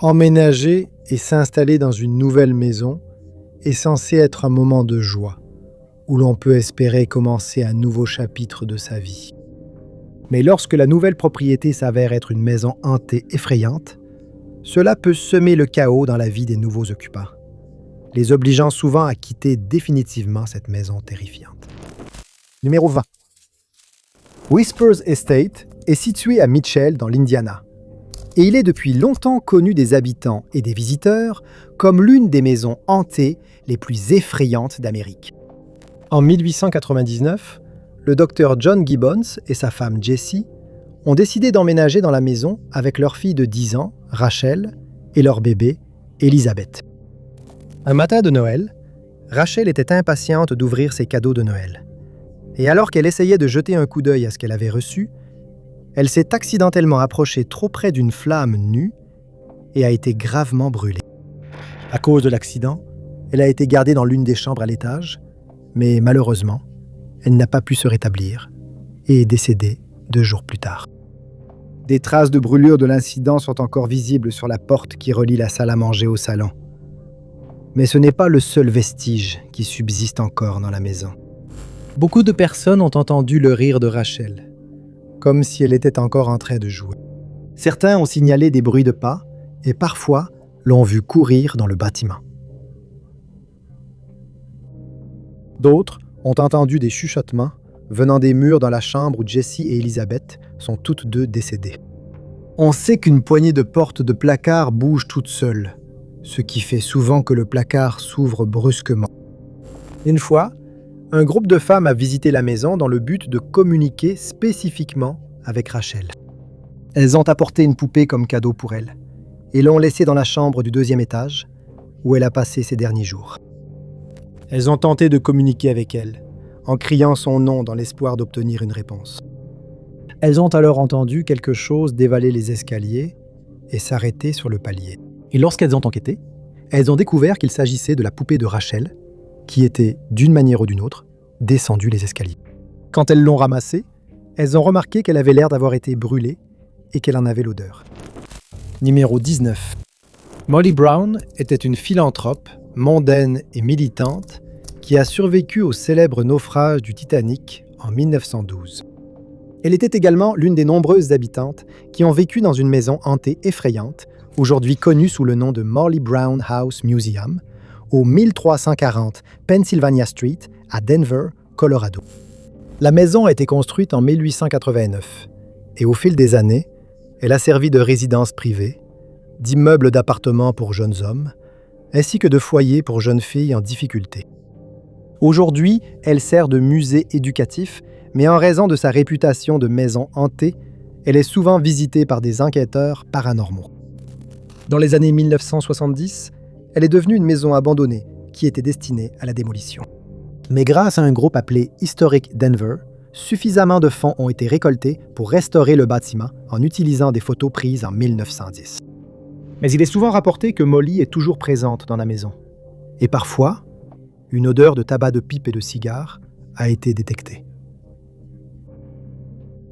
Emménager et s'installer dans une nouvelle maison est censé être un moment de joie, où l'on peut espérer commencer un nouveau chapitre de sa vie. Mais lorsque la nouvelle propriété s'avère être une maison hantée effrayante, cela peut semer le chaos dans la vie des nouveaux occupants, les obligeant souvent à quitter définitivement cette maison terrifiante. Numéro 20. Whispers Estate est situé à Mitchell, dans l'Indiana. Et il est depuis longtemps connu des habitants et des visiteurs comme l'une des maisons hantées les plus effrayantes d'Amérique. En 1899, le docteur John Gibbons et sa femme Jessie ont décidé d'emménager dans la maison avec leur fille de 10 ans, Rachel, et leur bébé, Elizabeth. Un matin de Noël, Rachel était impatiente d'ouvrir ses cadeaux de Noël. Et alors qu'elle essayait de jeter un coup d'œil à ce qu'elle avait reçu, elle s'est accidentellement approchée trop près d'une flamme nue et a été gravement brûlée. À cause de l'accident, elle a été gardée dans l'une des chambres à l'étage, mais malheureusement, elle n'a pas pu se rétablir et est décédée 2 jours plus tard. Des traces de brûlure de l'incident sont encore visibles sur la porte qui relie la salle à manger au salon. Mais ce n'est pas le seul vestige qui subsiste encore dans la maison. Beaucoup de personnes ont entendu le rire de Rachel, comme si elle était encore en train de jouer. Certains ont signalé des bruits de pas et parfois l'ont vue courir dans le bâtiment. D'autres ont entendu des chuchotements venant des murs dans la chambre où Jessie et Elizabeth sont toutes deux décédées. On sait qu'une poignée de portes de placard bouge toute seule, ce qui fait souvent que le placard s'ouvre brusquement. Une fois, un groupe de femmes a visité la maison dans le but de communiquer spécifiquement avec Rachel. Elles ont apporté une poupée comme cadeau pour elle et l'ont laissée dans la chambre du 2e étage où elle a passé ses derniers jours. Elles ont tenté de communiquer avec elle en criant son nom dans l'espoir d'obtenir une réponse. Elles ont alors entendu quelque chose dévaler les escaliers et s'arrêter sur le palier. Et lorsqu'elles ont enquêté, elles ont découvert qu'il s'agissait de la poupée de Rachel qui était, d'une manière ou d'une autre, descendue les escaliers. Quand elles l'ont ramassée, elles ont remarqué qu'elle avait l'air d'avoir été brûlée et qu'elle en avait l'odeur. Numéro 19. Molly Brown était une philanthrope, mondaine et militante qui a survécu au célèbre naufrage du Titanic en 1912. Elle était également l'une des nombreuses habitantes qui ont vécu dans une maison hantée effrayante, aujourd'hui connue sous le nom de Molly Brown House Museum, au 1340 Pennsylvania Street, à Denver, Colorado. La maison a été construite en 1889 et au fil des années, elle a servi de résidence privée, d'immeuble d'appartements pour jeunes hommes, ainsi que de foyer pour jeunes filles en difficulté. Aujourd'hui, elle sert de musée éducatif, mais en raison de sa réputation de maison hantée, elle est souvent visitée par des enquêteurs paranormaux. Dans les années 1970, elle est devenue une maison abandonnée qui était destinée à la démolition. Mais grâce à un groupe appelé Historic Denver, suffisamment de fonds ont été récoltés pour restaurer le bâtiment en utilisant des photos prises en 1910. Mais il est souvent rapporté que Molly est toujours présente dans la maison. Et parfois, une odeur de tabac de pipe et de cigare a été détectée.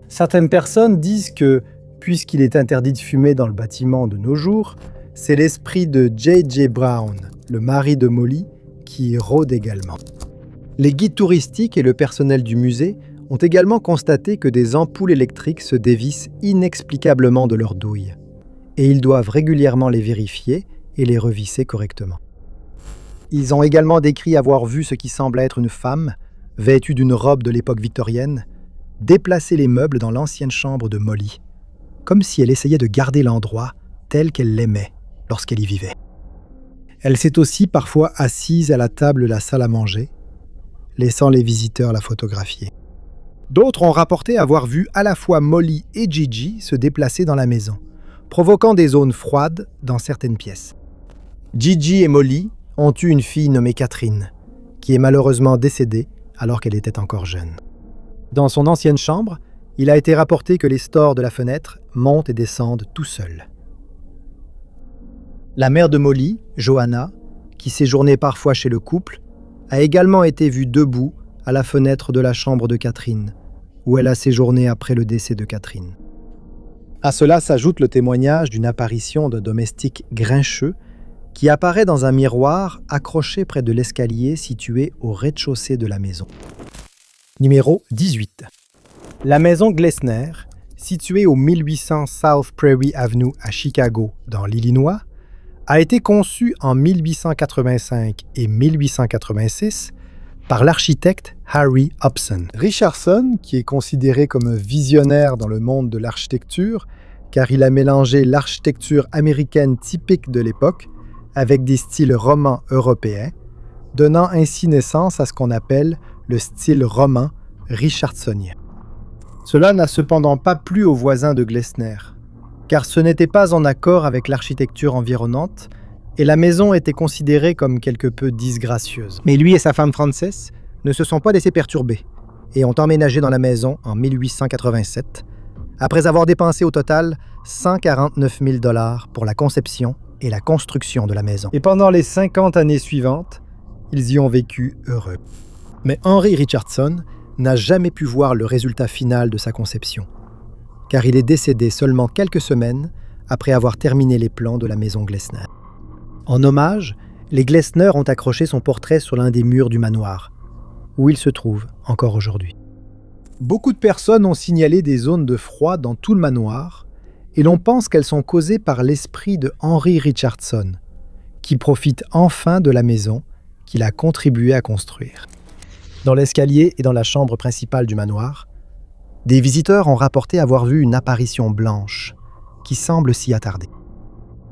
Certaines personnes disent que, puisqu'il est interdit de fumer dans le bâtiment de nos jours, c'est l'esprit de J.J. Brown, le mari de Molly, qui y rôde également. Les guides touristiques et le personnel du musée ont également constaté que des ampoules électriques se dévissent inexplicablement de leurs douilles. Et ils doivent régulièrement les vérifier et les revisser correctement. Ils ont également décrit avoir vu ce qui semble être une femme, vêtue d'une robe de l'époque victorienne, déplacer les meubles dans l'ancienne chambre de Molly, comme si elle essayait de garder l'endroit tel qu'elle l'aimait lorsqu'elle y vivait. Elle s'est aussi parfois assise à la table de la salle à manger, laissant les visiteurs la photographier. D'autres ont rapporté avoir vu à la fois Molly et Gigi se déplacer dans la maison, provoquant des zones froides dans certaines pièces. Gigi et Molly ont eu une fille nommée Catherine, qui est malheureusement décédée alors qu'elle était encore jeune. Dans son ancienne chambre, il a été rapporté que les stores de la fenêtre montent et descendent tout seuls. La mère de Molly, Johanna, qui séjournait parfois chez le couple, a également été vue debout à la fenêtre de la chambre de Catherine, où elle a séjourné après le décès de Catherine. À cela s'ajoute le témoignage d'une apparition de domestique grincheux qui apparaît dans un miroir accroché près de l'escalier situé au rez-de-chaussée de la maison. Numéro 18. La maison Glessner, située au 1800 South Prairie Avenue à Chicago, dans l'Illinois, a été conçue en 1885 et 1886 par l'architecte Harry Hobson. Richardson, qui est considéré comme un visionnaire dans le monde de l'architecture, car il a mélangé l'architecture américaine typique de l'époque avec des styles romans européens, donnant ainsi naissance à ce qu'on appelle le style roman richardsonien. Cela n'a cependant pas plu aux voisins de Glessner, car ce n'était pas en accord avec l'architecture environnante et la maison était considérée comme quelque peu disgracieuse. Mais lui et sa femme Frances ne se sont pas laissés perturber et ont emménagé dans la maison en 1887, après avoir dépensé au total 149 000 $ pour la conception et la construction de la maison. Et pendant les 50 années suivantes, ils y ont vécu heureux. Mais Henry Richardson n'a jamais pu voir le résultat final de sa conception, car il est décédé seulement quelques semaines après avoir terminé les plans de la maison Glessner. En hommage, les Glessner ont accroché son portrait sur l'un des murs du manoir, où il se trouve encore aujourd'hui. Beaucoup de personnes ont signalé des zones de froid dans tout le manoir, et l'on pense qu'elles sont causées par l'esprit de Henry Richardson, qui profite enfin de la maison qu'il a contribué à construire. Dans l'escalier et dans la chambre principale du manoir, des visiteurs ont rapporté avoir vu une apparition blanche qui semble s'y attarder.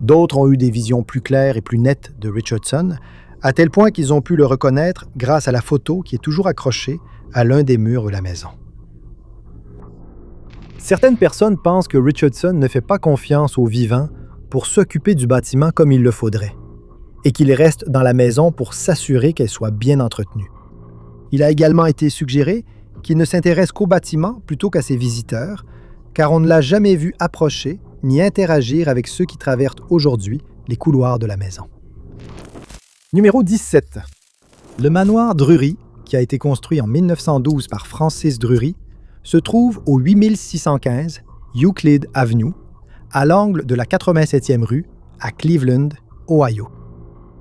D'autres ont eu des visions plus claires et plus nettes de Richardson, à tel point qu'ils ont pu le reconnaître grâce à la photo qui est toujours accrochée à l'un des murs de la maison. Certaines personnes pensent que Richardson ne fait pas confiance aux vivants pour s'occuper du bâtiment comme il le faudrait, et qu'il reste dans la maison pour s'assurer qu'elle soit bien entretenue. Il a également été suggéré qu'il ne s'intéresse qu'au bâtiment plutôt qu'à ses visiteurs, car on ne l'a jamais vu approcher ni interagir avec ceux qui traversent aujourd'hui les couloirs de la maison. Numéro 17. Le manoir Drury, qui a été construit en 1912 par Francis Drury, se trouve au 8615 Euclid Avenue, à l'angle de la 87e rue, à Cleveland, Ohio.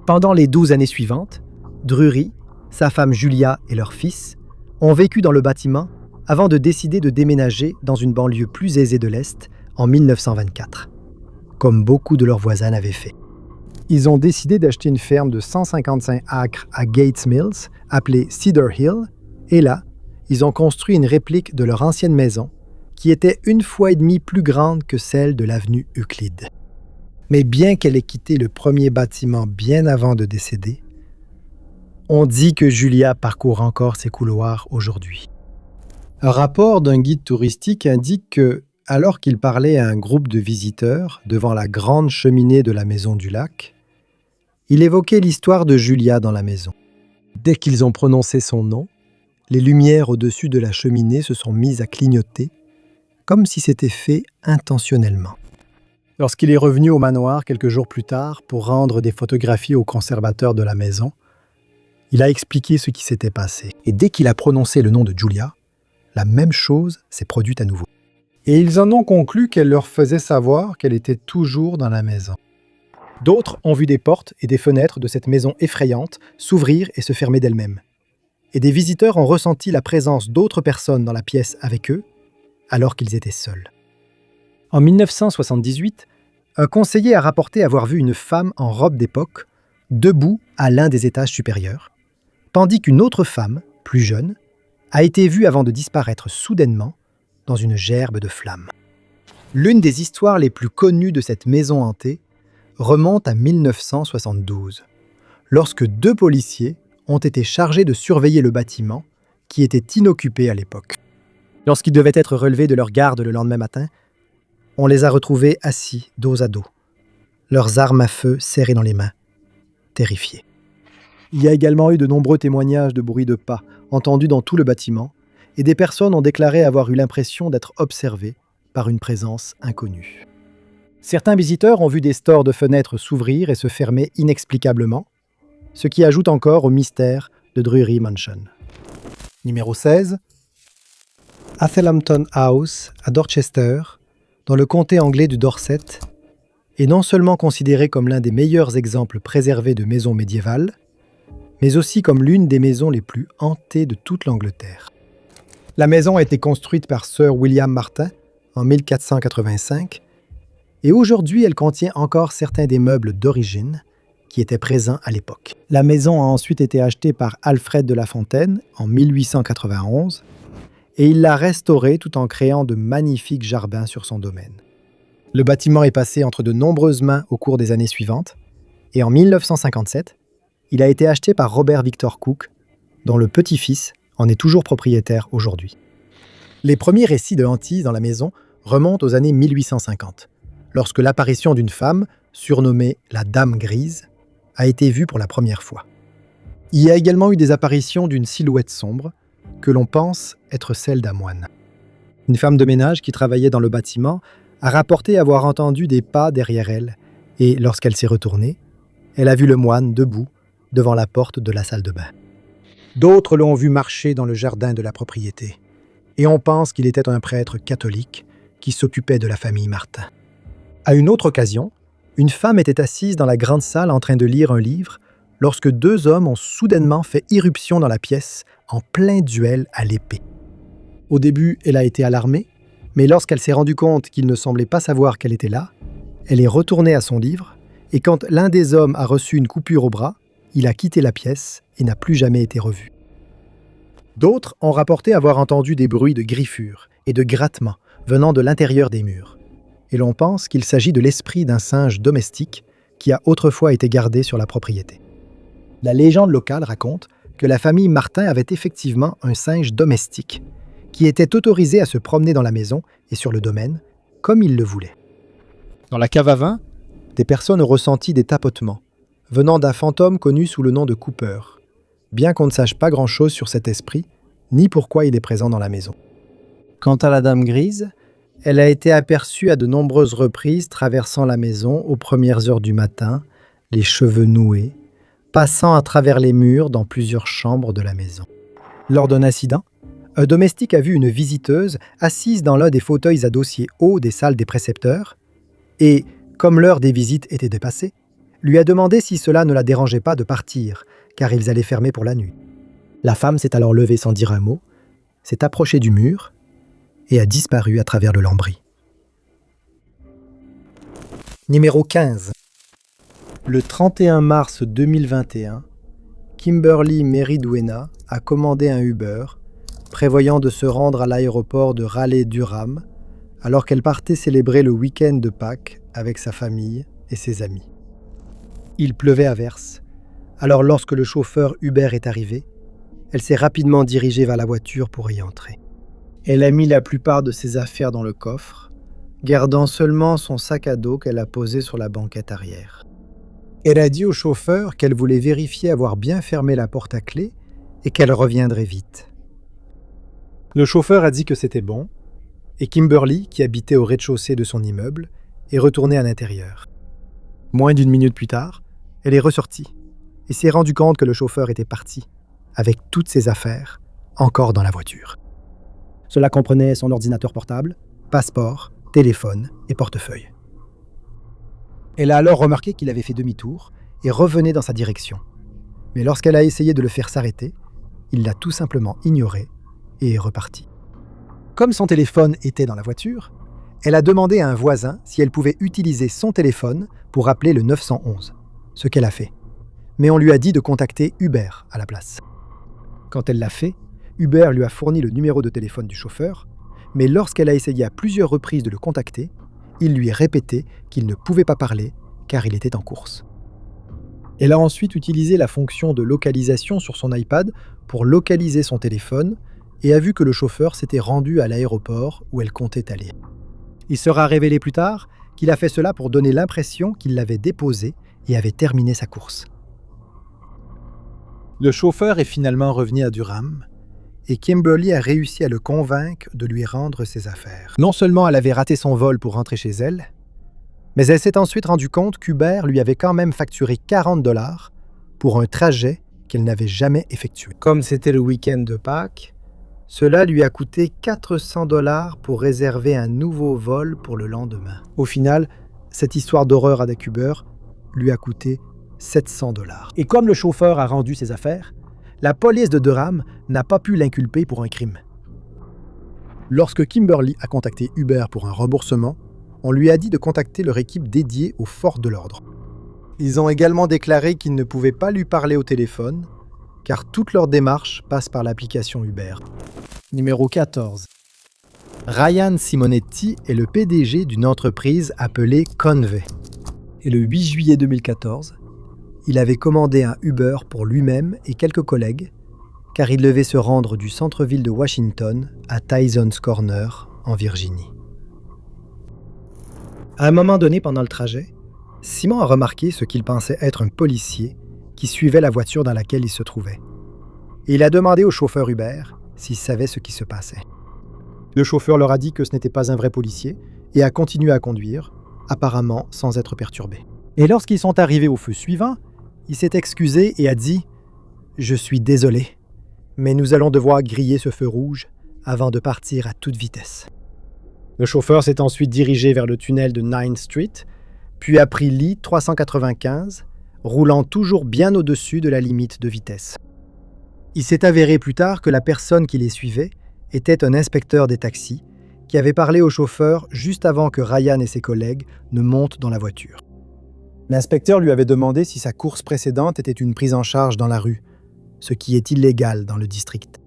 Pendant les 12 années suivantes, Drury, sa femme Julia et leur fils ont vécu dans le bâtiment avant de décider de déménager dans une banlieue plus aisée de l'Est en 1924, comme beaucoup de leurs voisins l'avaient fait. Ils ont décidé d'acheter une ferme de 155 acres à Gates Mills, appelée Cedar Hill, et là, ils ont construit une réplique de leur ancienne maison, qui était 1,5 fois plus grande que celle de l'avenue Euclid. Mais bien qu'elle ait quitté le premier bâtiment bien avant de décéder, on dit que Julia parcourt encore ces couloirs aujourd'hui. Un rapport d'un guide touristique indique que, alors qu'il parlait à un groupe de visiteurs devant la grande cheminée de la maison du lac, il évoquait l'histoire de Julia dans la maison. Dès qu'ils ont prononcé son nom, les lumières au-dessus de la cheminée se sont mises à clignoter, comme si c'était fait intentionnellement. Lorsqu'il est revenu au manoir quelques jours plus tard pour rendre des photographies au conservateur de la maison, il a expliqué ce qui s'était passé. Et dès qu'il a prononcé le nom de Julia, la même chose s'est produite à nouveau. Et ils en ont conclu qu'elle leur faisait savoir qu'elle était toujours dans la maison. D'autres ont vu des portes et des fenêtres de cette maison effrayante s'ouvrir et se fermer d'elles-mêmes. Et des visiteurs ont ressenti la présence d'autres personnes dans la pièce avec eux, alors qu'ils étaient seuls. En 1978, un conseiller a rapporté avoir vu une femme en robe d'époque, debout à l'un des étages supérieurs, tandis qu'une autre femme, plus jeune, a été vue avant de disparaître soudainement dans une gerbe de flammes. L'une des histoires les plus connues de cette maison hantée remonte à 1972, lorsque 2 policiers ont été chargés de surveiller le bâtiment, qui était inoccupé à l'époque. Lorsqu'ils devaient être relevés de leur garde le lendemain matin, on les a retrouvés assis dos à dos, leurs armes à feu serrées dans les mains, terrifiés. Il y a également eu de nombreux témoignages de bruits de pas entendus dans tout le bâtiment, et des personnes ont déclaré avoir eu l'impression d'être observées par une présence inconnue. Certains visiteurs ont vu des stores de fenêtres s'ouvrir et se fermer inexplicablement, ce qui ajoute encore au mystère de Drury Mansion. Numéro 16. Athelhampton House, à Dorchester, dans le comté anglais du Dorset, est non seulement considérée comme l'un des meilleurs exemples préservés de maisons médiévales, mais aussi comme l'une des maisons les plus hantées de toute l'Angleterre. La maison a été construite par Sir William Martin en 1485, et aujourd'hui elle contient encore certains des meubles d'origine qui étaient présents à l'époque. La maison a ensuite été achetée par Alfred de La Fontaine en 1891, et il l'a restaurée tout en créant de magnifiques jardins sur son domaine. Le bâtiment est passé entre de nombreuses mains au cours des années suivantes, et en 1957, il a été acheté par Robert Victor Cook, dont le petit-fils en est toujours propriétaire aujourd'hui. Les premiers récits de hantises dans la maison remontent aux années 1850, lorsque l'apparition d'une femme, surnommée la Dame Grise, a été vue pour la première fois. Il y a également eu des apparitions d'une silhouette sombre, que l'on pense être celle d'un moine. Une femme de ménage qui travaillait dans le bâtiment a rapporté avoir entendu des pas derrière elle, et lorsqu'elle s'est retournée, elle a vu le moine debout devant la porte de la salle de bain. D'autres l'ont vu marcher dans le jardin de la propriété, et on pense qu'il était un prêtre catholique qui s'occupait de la famille Martin. À une autre occasion, une femme était assise dans la grande salle en train de lire un livre lorsque deux hommes ont soudainement fait irruption dans la pièce en plein duel à l'épée. Au début, elle a été alarmée, mais lorsqu'elle s'est rendue compte qu'il ne semblait pas savoir qu'elle était là, elle est retournée à son livre, et quand l'un des hommes a reçu une coupure au bras, il a quitté la pièce et n'a plus jamais été revu. D'autres ont rapporté avoir entendu des bruits de griffures et de grattements venant de l'intérieur des murs, et l'on pense qu'il s'agit de l'esprit d'un singe domestique qui a autrefois été gardé sur la propriété. La légende locale raconte que la famille Martin avait effectivement un singe domestique qui était autorisé à se promener dans la maison et sur le domaine comme il le voulait. Dans la cave à vin, des personnes ont ressenti des tapotements venant d'un fantôme connu sous le nom de Cooper, bien qu'on ne sache pas grand-chose sur cet esprit, ni pourquoi il est présent dans la maison. Quant à la Dame Grise, elle a été aperçue à de nombreuses reprises traversant la maison aux premières heures du matin, les cheveux noués, passant à travers les murs dans plusieurs chambres de la maison. Lors d'un incident, un domestique a vu une visiteuse assise dans l'un des fauteuils à dossier haut des salles des précepteurs et, comme l'heure des visites était dépassée, lui a demandé si cela ne la dérangeait pas de partir, car ils allaient fermer pour la nuit. La femme s'est alors levée sans dire un mot, s'est approchée du mur et a disparu à travers le lambris. Numéro 15. Le 31 mars 2021, Kimberly Meriduena a commandé un Uber, prévoyant de se rendre à l'aéroport de Raleigh-Durham, alors qu'elle partait célébrer le week-end de Pâques avec sa famille et ses amis. Il pleuvait à verse, alors lorsque le chauffeur Uber est arrivé, elle s'est rapidement dirigée vers la voiture pour y entrer. Elle a mis la plupart de ses affaires dans le coffre, gardant seulement son sac à dos qu'elle a posé sur la banquette arrière. Elle a dit au chauffeur qu'elle voulait vérifier avoir bien fermé la porte à clé et qu'elle reviendrait vite. Le chauffeur a dit que c'était bon, et Kimberly, qui habitait au rez-de-chaussée de son immeuble, est retournée à l'intérieur. Moins d'une minute plus tard, elle est ressortie et s'est rendue compte que le chauffeur était parti, avec toutes ses affaires, encore dans la voiture. Cela comprenait son ordinateur portable, passeport, téléphone et portefeuille. Elle a alors remarqué qu'il avait fait demi-tour et revenait dans sa direction. Mais lorsqu'elle a essayé de le faire s'arrêter, il l'a tout simplement ignoré et est reparti. Comme son téléphone était dans la voiture, elle a demandé à un voisin si elle pouvait utiliser son téléphone pour appeler le 911, ce qu'elle a fait. Mais on lui a dit de contacter Uber à la place. Quand elle l'a fait, Uber lui a fourni le numéro de téléphone du chauffeur, mais lorsqu'elle a essayé à plusieurs reprises de le contacter, il lui a répété qu'il ne pouvait pas parler car il était en course. Elle a ensuite utilisé la fonction de localisation sur son iPad pour localiser son téléphone et a vu que le chauffeur s'était rendu à l'aéroport où elle comptait aller. Il sera révélé plus tard qu'il a fait cela pour donner l'impression qu'il l'avait déposé et avait terminé sa course. Le chauffeur est finalement revenu à Durham et Kimberly a réussi à le convaincre de lui rendre ses affaires. Non seulement elle avait raté son vol pour rentrer chez elle, mais elle s'est ensuite rendue compte qu'Uber lui avait quand même facturé 40 $ pour un trajet qu'elle n'avait jamais effectué. Comme c'était le week-end de Pâques, Cela lui a coûté 400 $ pour réserver un nouveau vol pour le lendemain. Au final, cette histoire d'horreur avec Uber lui a coûté 700 $. Et comme le chauffeur a rendu ses affaires, la police de Durham n'a pas pu l'inculper pour un crime. Lorsque Kimberly a contacté Uber pour un remboursement, on lui a dit de contacter leur équipe dédiée aux forces de l'ordre. Ils ont également déclaré qu'ils ne pouvaient pas lui parler au téléphone, car toute leur démarche passe par l'application Uber. Numéro 14. Ryan Simonetti est le PDG d'une entreprise appelée Convey. Et le 8 juillet 2014, il avait commandé un Uber pour lui-même et quelques collègues, car il devait se rendre du centre-ville de Washington à Tysons Corner, en Virginie. À un moment donné pendant le trajet, Simon a remarqué ce qu'il pensait être un policier qui suivait la voiture dans laquelle il se trouvait. Et il a demandé au chauffeur Uber s'il savait ce qui se passait. Le chauffeur leur a dit que ce n'était pas un vrai policier et a continué à conduire, apparemment sans être perturbé. Et lorsqu'ils sont arrivés au feu suivant, il s'est excusé et a dit « Je suis désolé, mais nous allons devoir griller ce feu rouge avant de partir à toute vitesse. » Le chauffeur s'est ensuite dirigé vers le tunnel de 9th Street, puis a pris l'I 395, roulant toujours bien au-dessus de la limite de vitesse. Il s'est avéré plus tard que la personne qui les suivait était un inspecteur des taxis qui avait parlé au chauffeur juste avant que Ryan et ses collègues ne montent dans la voiture. L'inspecteur lui avait demandé si sa course précédente était une prise en charge dans la rue, ce qui est illégal dans le district.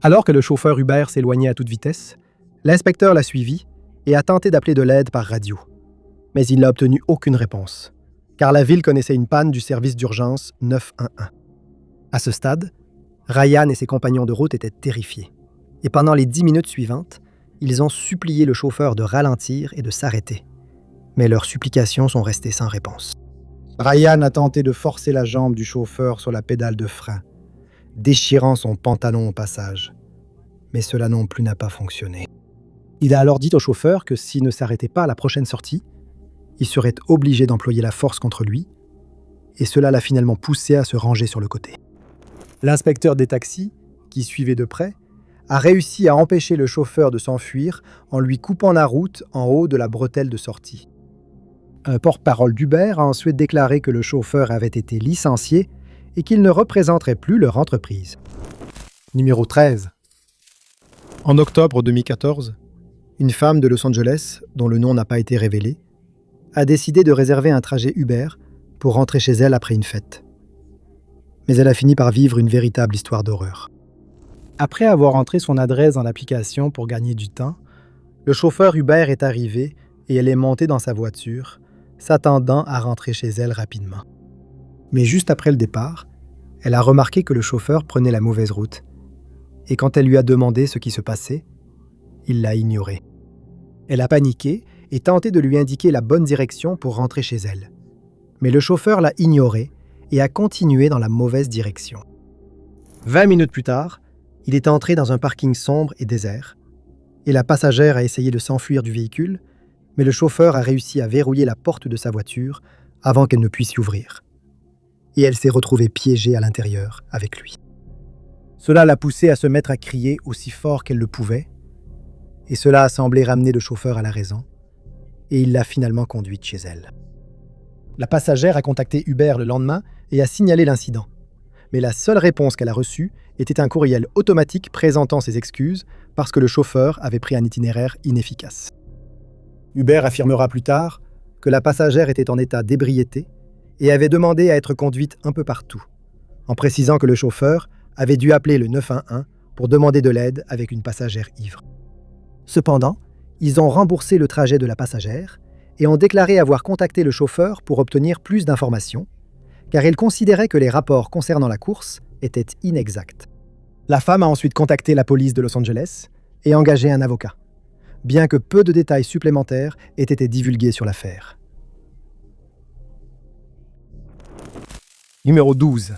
Alors que le chauffeur Uber s'éloignait à toute vitesse, l'inspecteur l'a suivi et a tenté d'appeler de l'aide par radio. Mais il n'a obtenu aucune réponse, car la ville connaissait une panne du service d'urgence 911. À ce stade, Ryan et ses compagnons de route étaient terrifiés. Et pendant les 10 minutes suivantes, ils ont supplié le chauffeur de ralentir et de s'arrêter. Mais leurs supplications sont restées sans réponse. Ryan a tenté de forcer la jambe du chauffeur sur la pédale de frein, déchirant son pantalon au passage. Mais cela non plus n'a pas fonctionné. Il a alors dit au chauffeur que s'il ne s'arrêtait pas à la prochaine sortie, il serait obligé d'employer la force contre lui, et cela l'a finalement poussé à se ranger sur le côté. L'inspecteur des taxis, qui suivait de près, a réussi à empêcher le chauffeur de s'enfuir en lui coupant la route en haut de la bretelle de sortie. Un porte-parole d'Uber a ensuite déclaré que le chauffeur avait été licencié et qu'il ne représenterait plus leur entreprise. Numéro 13. En octobre 2014, une femme de Los Angeles, dont le nom n'a pas été révélé, a décidé de réserver un trajet Uber pour rentrer chez elle après une fête. Mais elle a fini par vivre une véritable histoire d'horreur. Après avoir entré son adresse dans l'application pour gagner du temps, le chauffeur Uber est arrivé et elle est montée dans sa voiture, s'attendant à rentrer chez elle rapidement. Mais juste après le départ, elle a remarqué que le chauffeur prenait la mauvaise route. Et quand elle lui a demandé ce qui se passait, il l'a ignoré. Elle a paniqué et tenté de lui indiquer la bonne direction pour rentrer chez elle. Mais le chauffeur l'a ignoré et a continué dans la mauvaise direction. 20 minutes plus tard, il est entré dans un parking sombre et désert, et la passagère a essayé de s'enfuir du véhicule, mais le chauffeur a réussi à verrouiller la porte de sa voiture avant qu'elle ne puisse y ouvrir. Et elle s'est retrouvée piégée à l'intérieur avec lui. Cela l'a poussée à se mettre à crier aussi fort qu'elle le pouvait, et cela a semblé ramener le chauffeur à la raison, et il l'a finalement conduite chez elle. La passagère a contacté Uber le lendemain et a signalé l'incident. Mais la seule réponse qu'elle a reçue était un courriel automatique présentant ses excuses parce que le chauffeur avait pris un itinéraire inefficace. Uber affirmera plus tard que la passagère était en état d'ébriété et avait demandé à être conduite un peu partout, en précisant que le chauffeur avait dû appeler le 911 pour demander de l'aide avec une passagère ivre. Cependant, ils ont remboursé le trajet de la passagère et ont déclaré avoir contacté le chauffeur pour obtenir plus d'informations, car ils considéraient que les rapports concernant la course étaient inexacts. La femme a ensuite contacté la police de Los Angeles et engagé un avocat, bien que peu de détails supplémentaires aient été divulgués sur l'affaire. Numéro 12.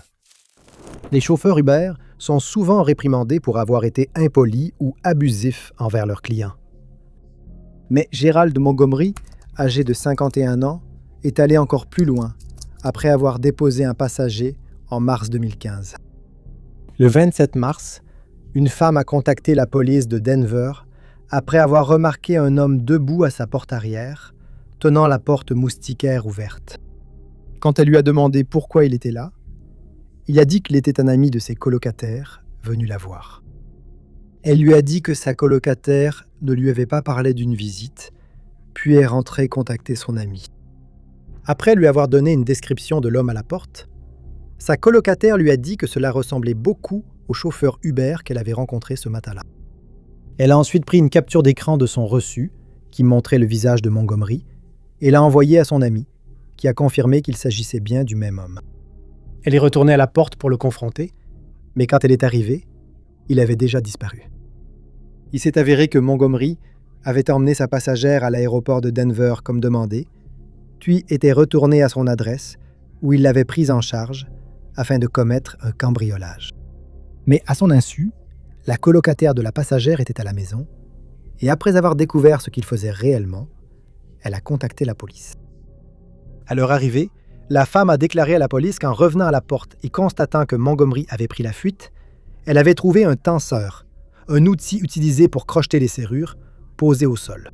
Les chauffeurs Uber sont souvent réprimandés pour avoir été impolis ou abusifs envers leurs clients. Mais Gérald Montgomery, âgé de 51 ans, est allé encore plus loin après avoir déposé un passager en mars 2015. Le 27 mars, Une femme a contacté la police de Denver après avoir remarqué un homme debout à sa porte arrière, tenant la porte moustiquaire ouverte. Quand elle lui a demandé pourquoi il était là, il a dit qu'il était un ami de ses colocataires venu la voir. Elle lui a dit que sa colocataire ne lui avait pas parlé d'une visite, puis est rentrée contacter son ami. Après lui avoir donné une description de l'homme à la porte, sa colocataire lui a dit que cela ressemblait beaucoup au chauffeur Uber qu'elle avait rencontré ce matin-là. Elle a ensuite pris une capture d'écran de son reçu, qui montrait le visage de Montgomery, et l'a envoyé à son ami, qui a confirmé qu'il s'agissait bien du même homme. Elle est retournée à la porte pour le confronter, mais quand elle est arrivée, il avait déjà disparu. Il s'est avéré que Montgomery avait emmené sa passagère à l'aéroport de Denver comme demandé, puis était retourné à son adresse où il l'avait prise en charge afin de commettre un cambriolage. Mais à son insu, la colocataire de la passagère était à la maison et après avoir découvert ce qu'il faisait réellement, elle a contacté la police. À leur arrivée, la femme a déclaré à la police qu'en revenant à la porte et constatant que Montgomery avait pris la fuite, elle avait trouvé un tenseur, un outil utilisé pour crocheter les serrures, posé au sol.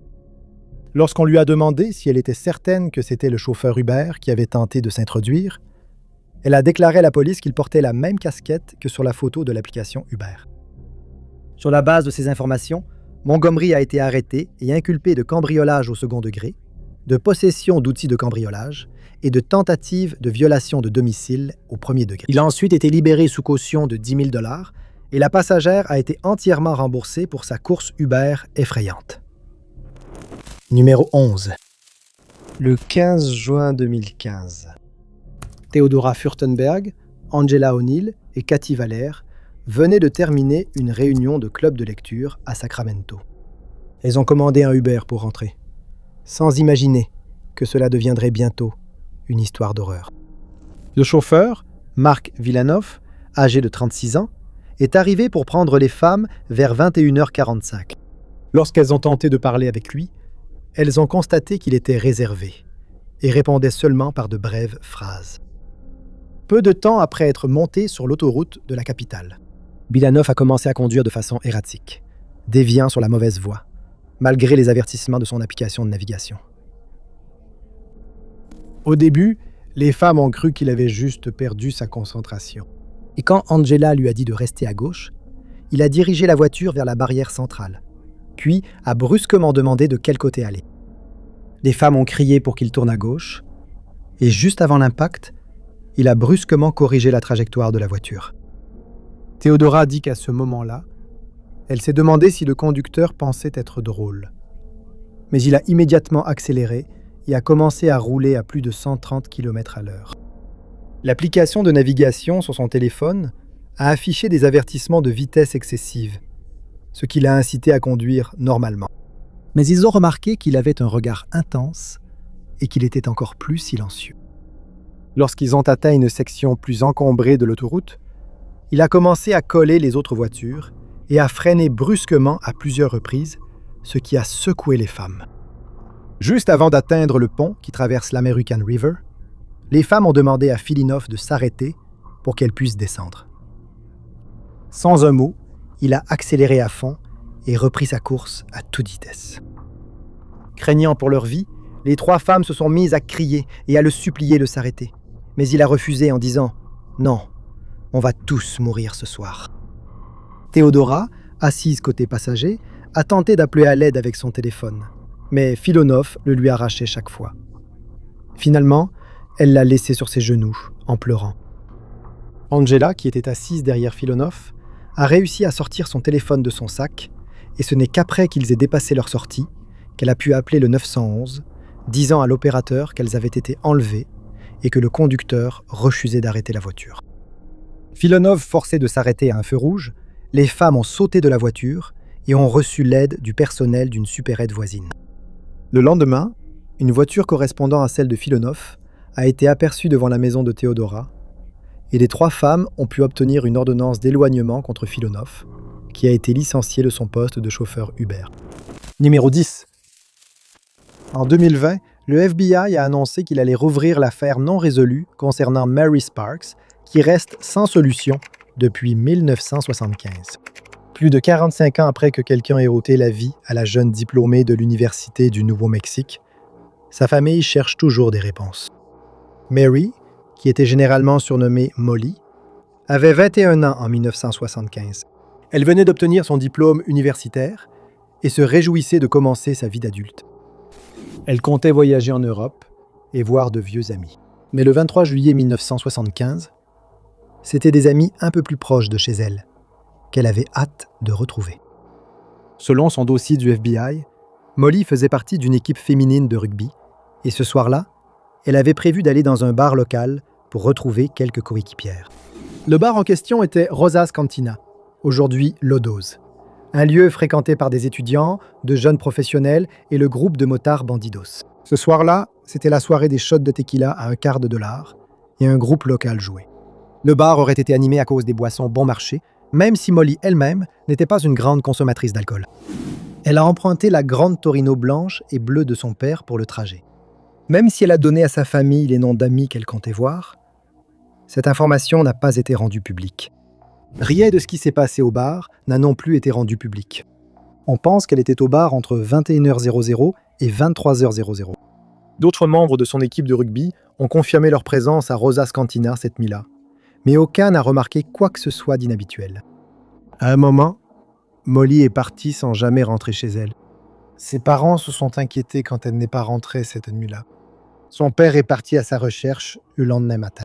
Lorsqu'on lui a demandé si elle était certaine que c'était le chauffeur Uber qui avait tenté de s'introduire, elle a déclaré à la police qu'il portait la même casquette que sur la photo de l'application Uber. Sur la base de ces informations, Montgomery a été arrêté et inculpé de cambriolage au second degré, de possession d'outils de cambriolage et de tentative de violation de domicile au premier degré. Il a ensuite été libéré sous caution de 10 000 $ et la passagère a été entièrement remboursée pour sa course Uber effrayante. Numéro 11. Le 15 juin 2015. Theodora Furtenberg, Angela O'Neill et Cathy Valère venaient de terminer une réunion de club de lecture à Sacramento. Elles ont commandé un Uber pour rentrer, sans imaginer que cela deviendrait bientôt une histoire d'horreur. Le chauffeur, Mark Villanov, âgé de 36 ans, est arrivé pour prendre les femmes vers 21h45. Lorsqu'elles ont tenté de parler avec lui, elles ont constaté qu'il était réservé et répondait seulement par de brèves phrases. Peu de temps après être monté sur l'autoroute de la capitale, Villanov a commencé à conduire de façon erratique, déviant sur la mauvaise voie, malgré les avertissements de son application de navigation. Au début, les femmes ont cru qu'il avait juste perdu sa concentration. Et quand Angela lui a dit de rester à gauche, il a dirigé la voiture vers la barrière centrale, puis a brusquement demandé de quel côté aller. Les femmes ont crié pour qu'il tourne à gauche, et juste avant l'impact, il a brusquement corrigé la trajectoire de la voiture. Theodora dit qu'à ce moment-là, elle s'est demandé si le conducteur pensait être drôle. Mais il a immédiatement accéléré et a commencé à rouler à plus de 130 km/h. L'application de navigation sur son téléphone a affiché des avertissements de vitesse excessive, ce qui l'a incité à conduire normalement. Mais ils ont remarqué qu'il avait un regard intense et qu'il était encore plus silencieux. Lorsqu'ils ont atteint une section plus encombrée de l'autoroute, il a commencé à coller les autres voitures et à freiner brusquement à plusieurs reprises, ce qui a secoué les femmes. Juste avant d'atteindre le pont qui traverse l'American River, les femmes ont demandé à Filinov de s'arrêter pour qu'elles puissent descendre. Sans un mot, il a accéléré à fond et repris sa course à toute vitesse. Craignant pour leur vie, les trois femmes se sont mises à crier et à le supplier de s'arrêter. Mais il a refusé en disant « Non, on va tous mourir ce soir ». Theodora, assise côté passager, a tenté d'appeler à l'aide avec son téléphone, mais Filonov le lui arrachait chaque fois. Finalement, elle l'a laissé sur ses genoux, en pleurant. Angela, qui était assise derrière Filonov, a réussi à sortir son téléphone de son sac, et ce n'est qu'après qu'ils aient dépassé leur sortie qu'elle a pu appeler le 911, disant à l'opérateur qu'elles avaient été enlevées et que le conducteur refusait d'arrêter la voiture. Filonov forcé de s'arrêter à un feu rouge, les femmes ont sauté de la voiture et ont reçu l'aide du personnel d'une supérette voisine. Le lendemain, une voiture correspondant à celle de Filonov a été aperçue devant la maison de Theodora et les trois femmes ont pu obtenir une ordonnance d'éloignement contre Filonov, qui a été licencié de son poste de chauffeur Uber. Numéro 10. En 2020, le FBI a annoncé qu'il allait rouvrir l'affaire non résolue concernant Mary Sparks, qui reste sans solution depuis 1975. Plus de 45 ans après que quelqu'un ait ôté la vie à la jeune diplômée de l'Université du Nouveau-Mexique, sa famille cherche toujours des réponses. Mary, qui était généralement surnommée Molly, avait 21 ans en 1975. Elle venait d'obtenir son diplôme universitaire et se réjouissait de commencer sa vie d'adulte. Elle comptait voyager en Europe et voir de vieux amis. Mais le 23 juillet 1975, c'étaient des amis un peu plus proches de chez elle, qu'elle avait hâte de retrouver. Selon son dossier du FBI, Molly faisait partie d'une équipe féminine de rugby, et ce soir-là, elle avait prévu d'aller dans un bar local pour retrouver quelques coéquipières. Le bar en question était Rosa's Cantina, aujourd'hui Lodo's, un lieu fréquenté par des étudiants, de jeunes professionnels et le groupe de motards Bandidos. Ce soir-là, c'était la soirée des shots de tequila à $0,15 et un groupe local jouait. Le bar aurait été animé à cause des boissons bon marché, même si Molly elle-même n'était pas une grande consommatrice d'alcool. Elle a emprunté la grande Torino blanche et bleue de son père pour le trajet. Même si elle a donné à sa famille les noms d'amis qu'elle comptait voir, cette information n'a pas été rendue publique. Rien de ce qui s'est passé au bar n'a non plus été rendu public. On pense qu'elle était au bar entre 21h00 et 23h00. D'autres membres de son équipe de rugby ont confirmé leur présence à Rosa's Cantina cette nuit-là, mais aucun n'a remarqué quoi que ce soit d'inhabituel. À un moment, Molly est partie sans jamais rentrer chez elle. Ses parents se sont inquiétés quand elle n'est pas rentrée cette nuit-là. Son père est parti à sa recherche le lendemain matin.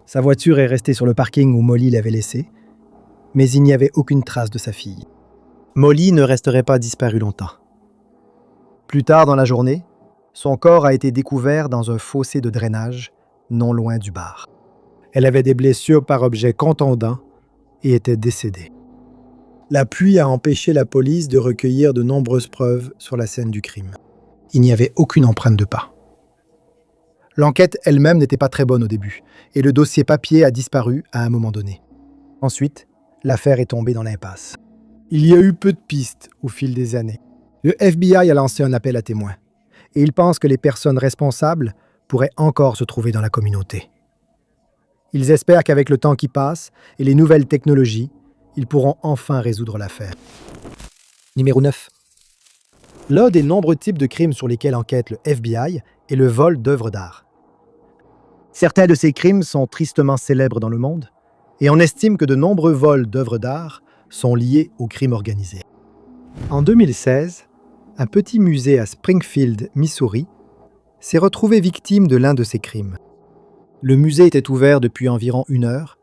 Sa voiture est restée sur le parking où Molly l'avait laissée, mais il n'y avait aucune trace de sa fille. Molly ne resterait pas disparue longtemps. Plus tard dans la journée, son corps a été découvert dans un fossé de drainage, non loin du bar. Elle avait des blessures par objet contondant et était décédée. La pluie a empêché la police de recueillir de nombreuses preuves sur la scène du crime. Il n'y avait aucune empreinte de pas. L'enquête elle-même n'était pas très bonne au début, et le dossier papier a disparu à un moment donné. Ensuite, l'affaire est tombée dans l'impasse. Il y a eu peu de pistes au fil des années. Le FBI a lancé un appel à témoins, et il pense que les personnes responsables pourraient encore se trouver dans la communauté. Ils espèrent qu'avec le temps qui passe et les nouvelles technologies, ils pourront enfin résoudre l'affaire. Numéro 9. L'un des nombreux types de crimes sur lesquels enquête le FBI est le vol d'œuvres d'art. Certains de ces crimes sont tristement célèbres dans le monde, et on estime que de nombreux vols d'œuvres d'art sont liés au crime organisé. En 2016, un petit musée à Springfield, Missouri, s'est retrouvé victime de l'un de ces crimes. Le musée était ouvert depuis environ 1 heure,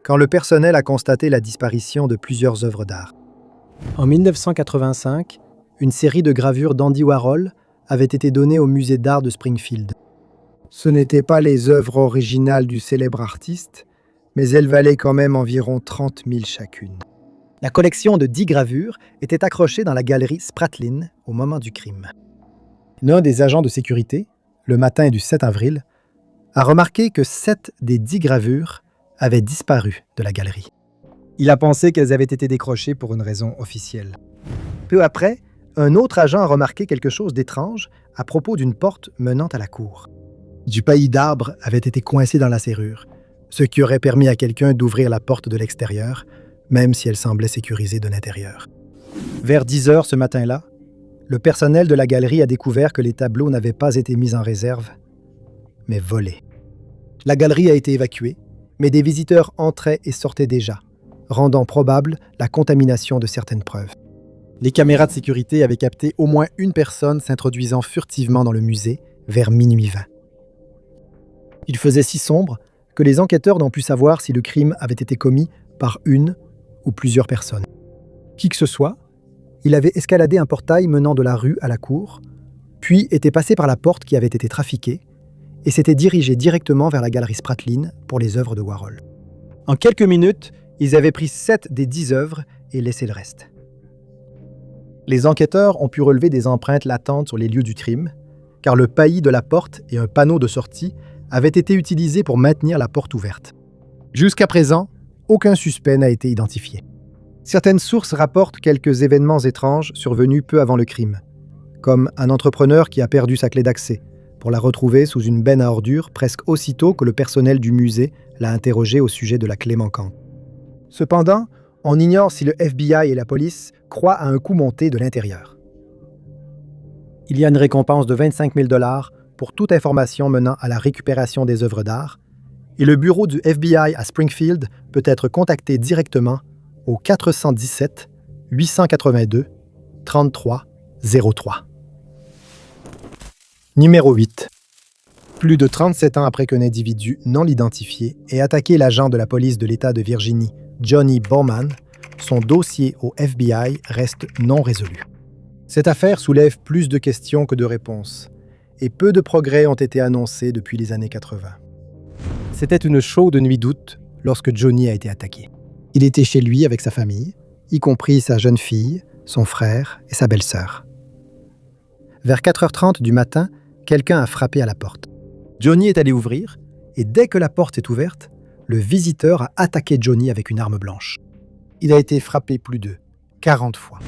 quand le personnel a constaté la disparition de plusieurs œuvres d'art. En 1985, une série de gravures d'Andy Warhol avait été donnée au musée d'art de Springfield. Ce n'étaient pas les œuvres originales du célèbre artiste, mais elles valaient quand même environ 30 000 chacune. La collection de 10 gravures était accrochée dans la galerie Spratlin au moment du crime. L'un des agents de sécurité, le matin du 7 avril, a remarqué que 7 des 10 gravures avaient disparu de la galerie. Il a pensé qu'elles avaient été décrochées pour une raison officielle. Peu après, un autre agent a remarqué quelque chose d'étrange à propos d'une porte menant à la cour. Du paillis d'arbres avait été coincé dans la serrure, ce qui aurait permis à quelqu'un d'ouvrir la porte de l'extérieur, même si elle semblait sécurisée de l'intérieur. Vers 10 heures ce matin-là, le personnel de la galerie a découvert que les tableaux n'avaient pas été mis en réserve, mais volés. La galerie a été évacuée, mais des visiteurs entraient et sortaient déjà, rendant probable la contamination de certaines preuves. Les caméras de sécurité avaient capté au moins une personne s'introduisant furtivement dans le musée vers minuit 20. Il faisait si sombre que les enquêteurs n'ont pu savoir si le crime avait été commis par une ou plusieurs personnes. Qui que ce soit, il avait escaladé un portail menant de la rue à la cour, puis était passé par la porte qui avait été trafiquée et s'était dirigé directement vers la galerie Spratlin pour les œuvres de Warhol. En quelques minutes, ils avaient pris 7 des 10 œuvres et laissé le reste. Les enquêteurs ont pu relever des empreintes latentes sur les lieux du crime, car le paillis de la porte et un panneau de sortie avaient été utilisés pour maintenir la porte ouverte. Jusqu'à présent, aucun suspect n'a été identifié. Certaines sources rapportent quelques événements étranges survenus peu avant le crime, comme un entrepreneur qui a perdu sa clé d'accès pour la retrouver sous une benne à ordures presque aussitôt que le personnel du musée l'a interrogé au sujet de la clé manquante. Cependant, On ignore si le FBI et la police croient à un coup monté de l'intérieur. Il y a une récompense de 25 000 $ pour toute information menant à la récupération des œuvres d'art, et le bureau du FBI à Springfield peut être contacté directement au 417 882 33 03. Numéro 8. Plus de 37 ans après qu'un individu non identifié ait attaqué l'agent de la police de l'État de Virginie, Johnny Bowman, son dossier au FBI reste non résolu. Cette affaire soulève plus de questions que de réponses, et peu de progrès ont été annoncés depuis les années 80. C'était une chaude nuit d'août lorsque Johnny a été attaqué. Il était chez lui avec sa famille, y compris sa jeune fille, son frère et sa belle-sœur. Vers 4h30 du matin, quelqu'un a frappé à la porte. Johnny est allé ouvrir, et dès que la porte est ouverte, le visiteur a attaqué Johnny avec une arme blanche. Il a été frappé plus de 40 fois.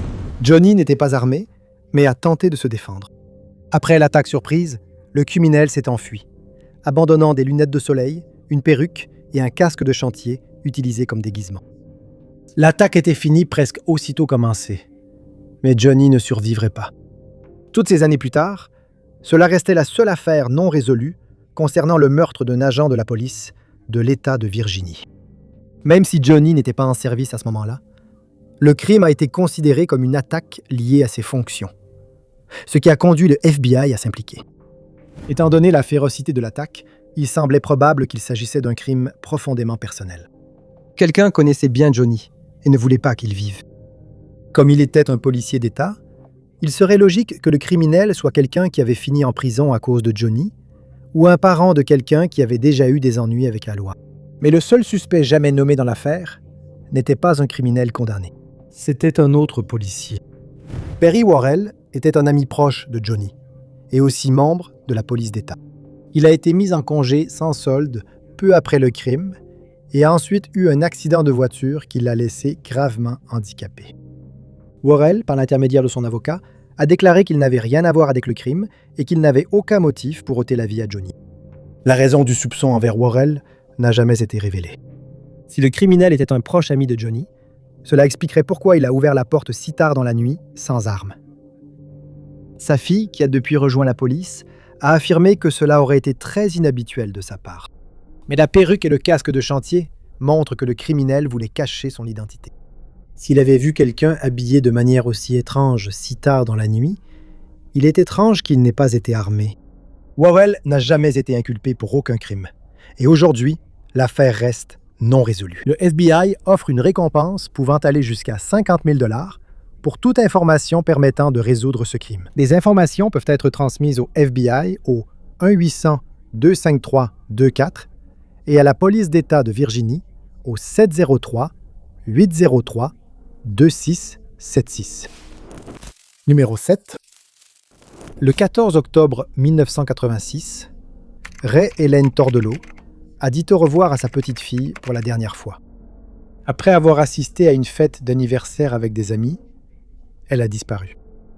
Johnny n'était pas armé, mais a tenté de se défendre. Après l'attaque surprise, le criminel s'est enfui, abandonnant des lunettes de soleil, une perruque et un casque de chantier utilisé comme déguisement. L'attaque était finie presque aussitôt commencée, mais Johnny ne survivrait pas. Toutes ces années plus tard, cela restait la seule affaire non résolue concernant le meurtre d'un agent de la police de l'État de Virginie. Même si Johnny n'était pas en service à ce moment-là, le crime a été considéré comme une attaque liée à ses fonctions, ce qui a conduit le FBI à s'impliquer. Étant donné la férocité de l'attaque, il semblait probable qu'il s'agissait d'un crime profondément personnel. Quelqu'un connaissait bien Johnny et ne voulait pas qu'il vive. Comme il était un policier d'État, il serait logique que le criminel soit quelqu'un qui avait fini en prison à cause de Johnny ou un parent de quelqu'un qui avait déjà eu des ennuis avec la loi. Mais le seul suspect jamais nommé dans l'affaire n'était pas un criminel condamné. C'était un autre policier. Perry Worrell était un ami proche de Johnny et aussi membre de la police d'État. Il a été mis en congé sans solde peu après le crime et a ensuite eu un accident de voiture qui l'a laissé gravement handicapé. Worrell, par l'intermédiaire de son avocat, a déclaré qu'il n'avait rien à voir avec le crime et qu'il n'avait aucun motif pour ôter la vie à Johnny. La raison du soupçon envers Worrell n'a jamais été révélée. Si le criminel était un proche ami de Johnny, cela expliquerait pourquoi il a ouvert la porte si tard dans la nuit, sans arme. Sa fille, qui a depuis rejoint la police, a affirmé que cela aurait été très inhabituel de sa part. Mais la perruque et le casque de chantier montrent que le criminel voulait cacher son identité. S'il avait vu quelqu'un habillé de manière aussi étrange si tard dans la nuit, il est étrange qu'il n'ait pas été armé. Worrell n'a jamais été inculpé pour aucun crime. Et aujourd'hui, l'affaire reste non résolue. Le FBI offre une récompense pouvant aller jusqu'à 50 000 $ pour toute information permettant de résoudre ce crime. Les informations peuvent être transmises au FBI au 1-800-253-24 et à la police d'État de Virginie au 703-803-2676. Numéro 7. Le 14 octobre 1986, Ray Hélène Tordelot a dit au revoir à sa petite fille pour la dernière fois. Après avoir assisté à une fête d'anniversaire avec des amis, elle a disparu.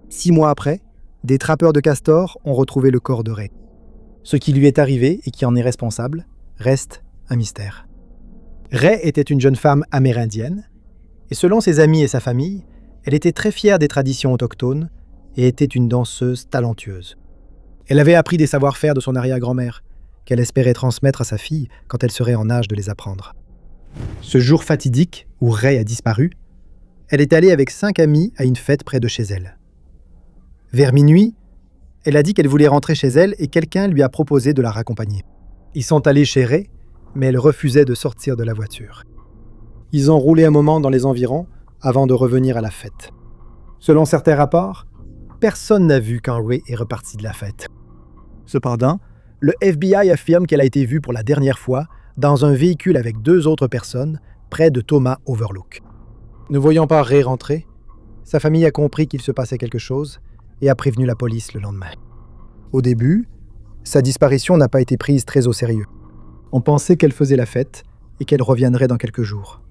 6 mois après, des trappeurs de castors ont retrouvé le corps de Ray. Ce qui lui est arrivé et qui en est responsable reste un mystère. Ray était une jeune femme amérindienne, et selon ses amis et sa famille, elle était très fière des traditions autochtones et était une danseuse talentueuse. Elle avait appris des savoir-faire de son arrière-grand-mère, qu'elle espérait transmettre à sa fille quand elle serait en âge de les apprendre. Ce jour fatidique où Ray a disparu, elle est allée avec 5 amis à une fête près de chez elle. Vers minuit, elle a dit qu'elle voulait rentrer chez elle et quelqu'un lui a proposé de la raccompagner. Ils sont allés chez Ray, mais elle refusait de sortir de la voiture. Ils ont roulé un moment dans les environs avant de revenir à la fête. Selon certains rapports, personne n'a vu quand Ray est reparti de la fête. Cependant, le FBI affirme qu'elle a été vue pour la dernière fois dans un véhicule avec 2 autres personnes près de Tomah Overlook. Ne voyant pas Ray rentrer, sa famille a compris qu'il se passait quelque chose et a prévenu la police le lendemain. Au début, sa disparition n'a pas été prise très au sérieux. On pensait qu'elle faisait la fête et qu'elle reviendrait dans quelques jours.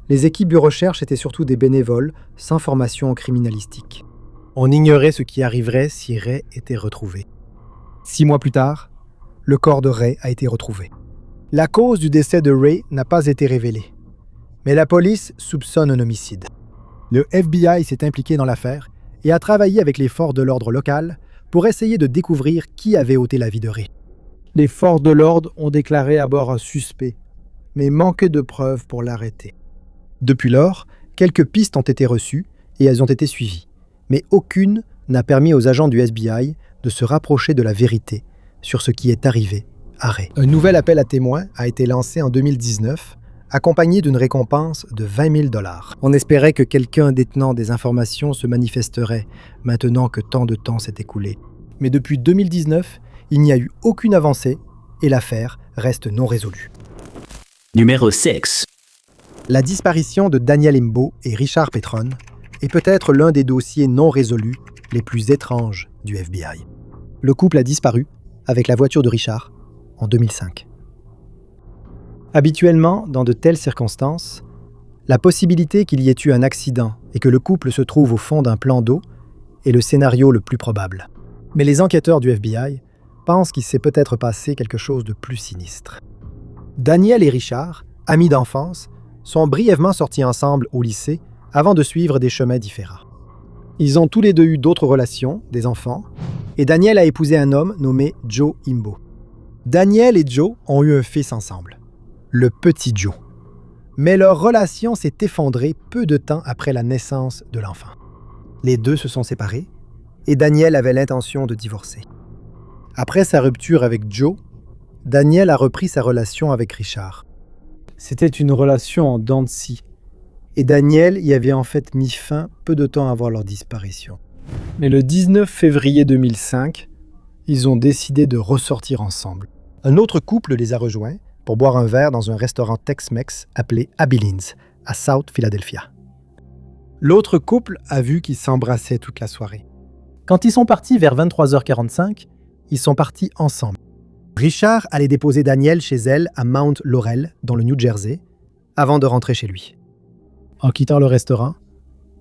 Les équipes de recherche étaient surtout des bénévoles sans formation en criminalistique. On ignorait ce qui arriverait si Ray était retrouvé. 6 mois plus tard, le corps de Ray a été retrouvé. La cause du décès de Ray n'a pas été révélée, Mais la police soupçonne un homicide. Le FBI s'est impliqué dans l'affaire et a travaillé avec les forces de l'ordre local pour essayer de découvrir qui avait ôté la vie de Ray. Les forces de l'ordre ont déclaré à bord un suspect, mais manquaient de preuves pour l'arrêter. Depuis lors, quelques pistes ont été reçues et elles ont été suivies, mais aucune n'a permis aux agents du FBI de se rapprocher de la vérité sur ce qui est arrivé à Ray. Un nouvel appel à témoins a été lancé en 2019, accompagné d'une récompense de 20 000 $. On espérait que quelqu'un détenant des informations se manifesterait, maintenant que tant de temps s'est écoulé. Mais depuis 2019, il n'y a eu aucune avancée et l'affaire reste non résolue. Numéro 6. La disparition de Daniel Imbo et Richard Petron est peut-être l'un des dossiers non résolus les plus étranges du FBI. Le couple a disparu avec la voiture de Richard en 2005. Habituellement, dans de telles circonstances, la possibilité qu'il y ait eu un accident et que le couple se trouve au fond d'un plan d'eau est le scénario le plus probable. Mais les enquêteurs du FBI pensent qu'il s'est peut-être passé quelque chose de plus sinistre. Daniel et Richard, amis d'enfance, sont brièvement sortis ensemble au lycée avant de suivre des chemins différents. Ils ont tous les deux eu d'autres relations, des enfants, et Daniel a épousé un homme nommé Joe Imbo. Daniel et Joe ont eu un fils ensemble, le petit Joe. Mais leur relation s'est effondrée peu de temps après la naissance de l'enfant. Les deux se sont séparés et Daniel avait l'intention de divorcer. Après sa rupture avec Joe, Daniel a repris sa relation avec Richard. C'était une relation en dents de scie. Et Daniel y avait en fait mis fin peu de temps avant leur disparition. Mais le 19 février 2005, ils ont décidé de ressortir ensemble. Un autre couple les a rejoints pour boire un verre dans un restaurant Tex-Mex appelé Abilene's, à South Philadelphia. L'autre couple a vu qu'ils s'embrassaient toute la soirée. Quand ils sont partis vers 23h45, ils sont partis ensemble. Richard allait déposer Daniel chez elle à Mount Laurel, dans le New Jersey, avant de rentrer chez lui. En quittant le restaurant,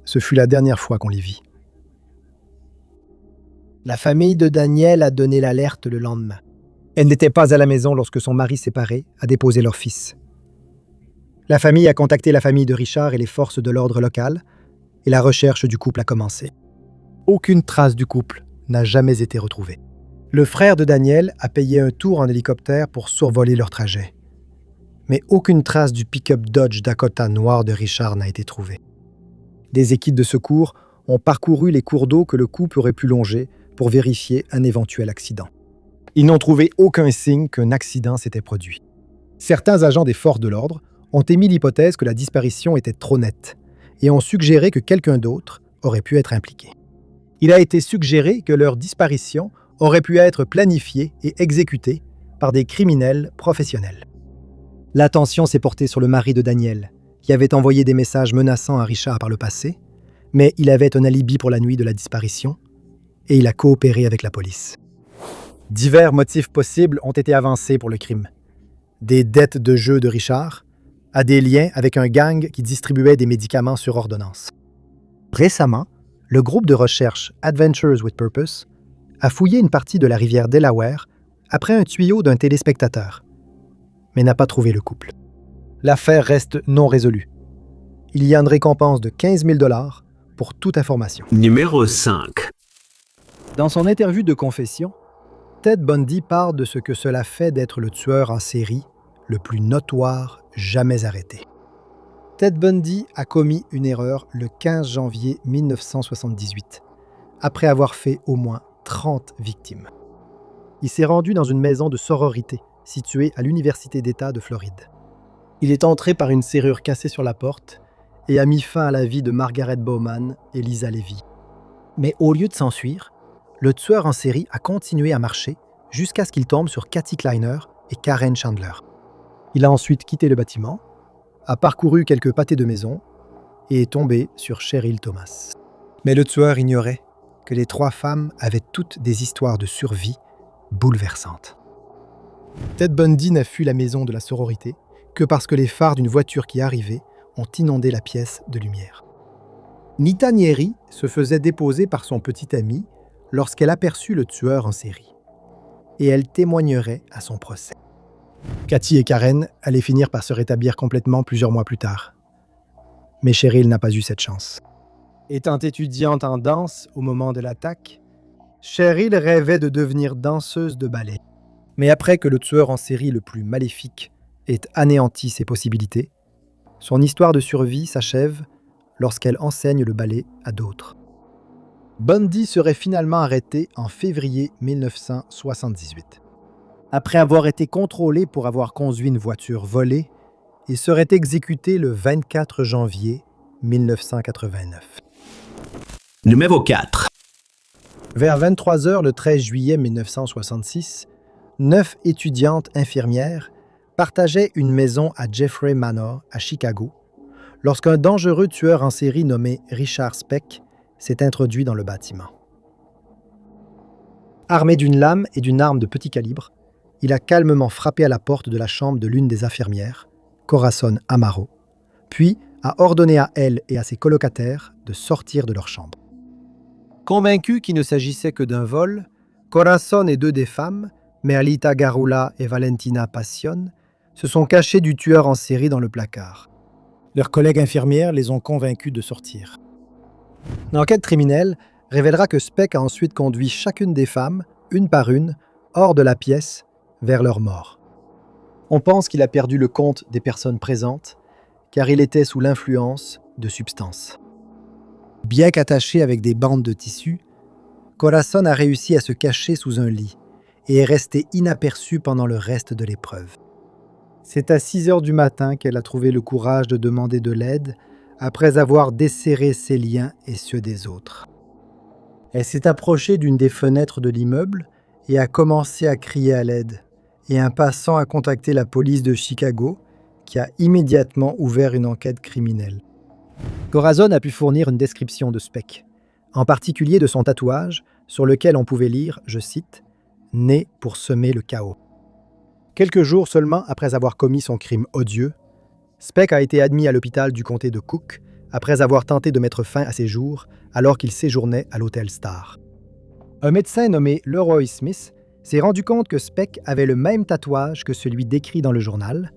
ce fut la dernière fois qu'on les vit. La famille de Daniel a donné l'alerte le lendemain. Elle n'était pas à la maison lorsque son mari séparé a déposé leur fils. La famille a contacté la famille de Richard et les forces de l'ordre local, et la recherche du couple a commencé. Aucune trace du couple n'a jamais été retrouvée. Le frère de Daniel a payé un tour en hélicoptère pour survoler leur trajet. Mais aucune trace du pick-up Dodge Dakota noir de Richard n'a été trouvée. Des équipes de secours ont parcouru les cours d'eau que le couple aurait pu longer pour vérifier un éventuel accident. Ils n'ont trouvé aucun signe qu'un accident s'était produit. Certains agents des forces de l'ordre ont émis l'hypothèse que la disparition était trop nette et ont suggéré que quelqu'un d'autre aurait pu être impliqué. Il a été suggéré que leur disparition aurait pu être planifiée et exécutée par des criminels professionnels. L'attention s'est portée sur le mari de Daniel, qui avait envoyé des messages menaçants à Richard par le passé, mais il avait un alibi pour la nuit de la disparition et il a coopéré avec la police. Divers motifs possibles ont été avancés pour le crime. Des dettes de jeu de Richard à des liens avec un gang qui distribuait des médicaments sur ordonnance. Récemment, le groupe de recherche Adventures with Purpose a fouillé une partie de la rivière Delaware après un tuyau d'un téléspectateur, mais n'a pas trouvé le couple. L'affaire reste non résolue. Il y a une récompense de 15 000 $ pour toute information. Numéro 5. Dans son interview de confession, Ted Bundy parle de ce que cela fait d'être le tueur en série le plus notoire jamais arrêté. Ted Bundy a commis une erreur le 15 janvier 1978, après avoir fait au moins 30 victimes. Il s'est rendu dans une maison de sororité située à l'Université d'État de Floride. Il est entré par une serrure cassée sur la porte et a mis fin à la vie de Margaret Bowman et Lisa Levy. Mais au lieu de s'enfuir, le tueur en série a continué à marcher jusqu'à ce qu'il tombe sur Kathy Kleiner et Karen Chandler. Il a ensuite quitté le bâtiment, a parcouru quelques pâtés de maison et est tombé sur Cheryl Thomas. Mais le tueur ignorait que les 3 femmes avaient toutes des histoires de survie bouleversantes. Ted Bundy n'a fui la maison de la sororité que parce que les phares d'une voiture qui arrivait ont inondé la pièce de lumière. Nita Nieri se faisait déposer par son petit ami lorsqu'elle aperçut le tueur en série. Et elle témoignerait à son procès. Cathy et Karen allaient finir par se rétablir complètement plusieurs mois plus tard. Mais Cheryl n'a pas eu cette chance. Étant étudiante en danse au moment de l'attaque, Cheryl rêvait de devenir danseuse de ballet. Mais après que le tueur en série le plus maléfique ait anéanti ses possibilités, son histoire de survie s'achève lorsqu'elle enseigne le ballet à d'autres. Bundy serait finalement arrêté en février 1978. Après avoir été contrôlé pour avoir conduit une voiture volée, il serait exécuté le 24 janvier 1989. Numéro 4. Vers 23h le 13 juillet 1966, 9 étudiantes infirmières partageaient une maison à Jeffrey Manor, à Chicago, lorsqu'un dangereux tueur en série nommé Richard Speck s'est introduit dans le bâtiment. Armé d'une lame et d'une arme de petit calibre, il a calmement frappé à la porte de la chambre de l'une des infirmières, Corazon Amaro, puis a ordonné à elle et à ses colocataires de sortir de leur chambre. Convaincus qu'il ne s'agissait que d'un vol, Corazon et 2 des femmes, Merlita Garula et Valentina Passion, se sont cachés du tueur en série dans le placard. Leurs collègues infirmières les ont convaincus de sortir. L'enquête criminelle révélera que Speck a ensuite conduit chacune des femmes, une par une, hors de la pièce, vers leur mort. On pense qu'il a perdu le compte des personnes présentes, car il était sous l'influence de substances. Bien qu'attaché avec des bandes de tissu, Corazon a réussi à se cacher sous un lit et est resté inaperçu pendant le reste de l'épreuve. C'est à 6 heures du matin qu'elle a trouvé le courage de demander de l'aide après avoir desserré ses liens et ceux des autres. Elle s'est approchée d'une des fenêtres de l'immeuble et a commencé à crier à l'aide, et un passant a contacté la police de Chicago, qui a immédiatement ouvert une enquête criminelle. Corazon a pu fournir une description de Speck, en particulier de son tatouage, sur lequel on pouvait lire, je cite, « Né pour semer le chaos ». Quelques jours seulement après avoir commis son crime odieux, Speck a été admis à l'hôpital du comté de Cook après avoir tenté de mettre fin à ses jours alors qu'il séjournait à l'hôtel Star. Un médecin nommé Leroy Smith s'est rendu compte que Speck avait le même tatouage que celui décrit dans le journal